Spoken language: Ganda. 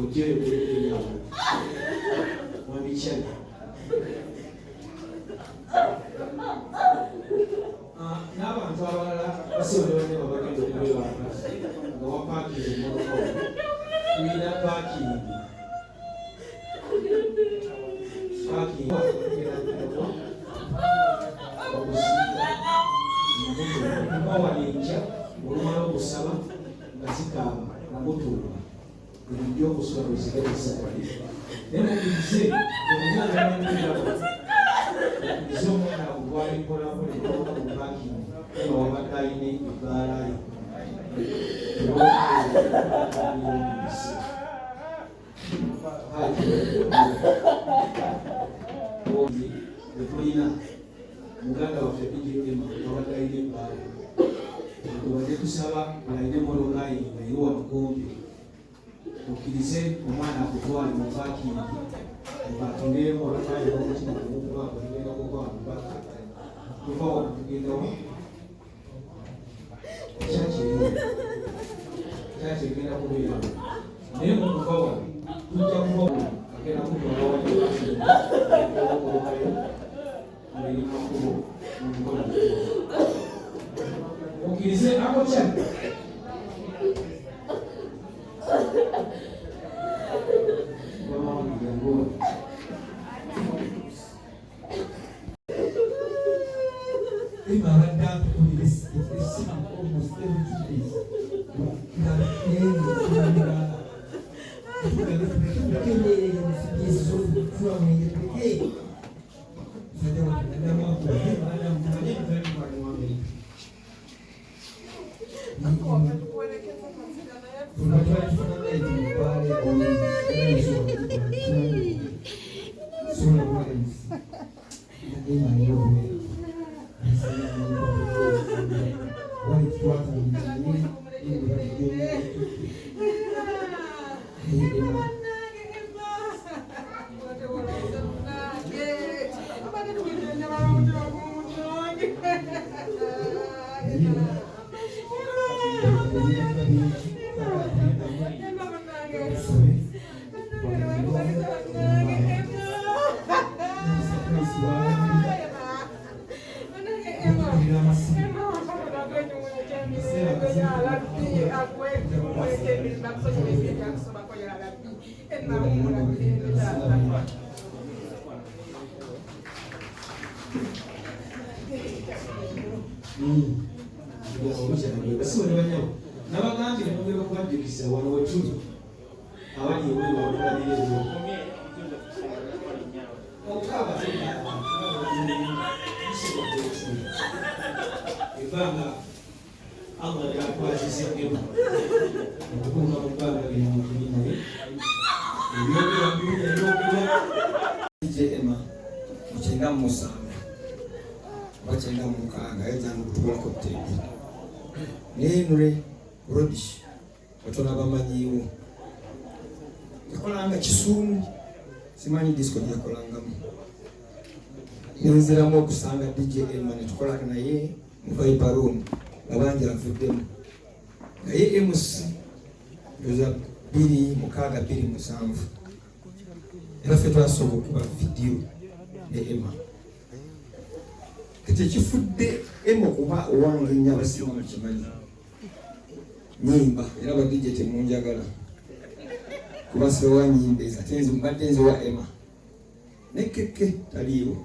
ojja eby'awo wabikyali n'abantu abalala basobola ne babagenda okubebaaka nga wapaakinga emmotoka tulina paakingi bawalenja olumala okusaba nga zikaaba namutuuka bulijjo okusula bwezigereza naye mukirize okirize omwana agugwalikolako mupaakingi eba wabadde ayina ebbaalayo tulina muganda waffe bijema wabadde ayina ebbaala tubadde tusaba ayina emmotoka ye nga eri wamukumbi okkirize omwana akutwale mu paakingi atunde emmotoka ye n'omutima gumukubaako tugenda kukwaa mubaka tuva wano tugendawo kyaki egenda kubeera naye mukuva wano tujja kuba agenda kutwalawaokolokayo ngerimakubo mubukola okkirize akokyali If I went down to this, it's almost every 2 days. nabagambye nemugenda kubajjukisa wano wetuli abali eweewa okubalira ezo okukaaba ebbanga Allah lyakwatizeemu okutuuka mu bbanga lino mutuli naye ebyogera mukyenga musanvu oba kyenga mukaaga ayinza nokutubulako ttende nenule rodish batono abamanyiiwo yakolanga kisuumu simanyi disco gyakolangamu nenziramu okusanga DJ Emma netukolaka naye muvaibaroom abangi avuddemu naye MC yoza 267 era ffe twasobola okuba vidiyo ne Emma tekifudde Emma okuba owange nnyo abasinga mukimanyi nyimba era badijje temunjagala kuba siwa nyimba eza tenzi mbadde nze wa Emma nekeke taliiwo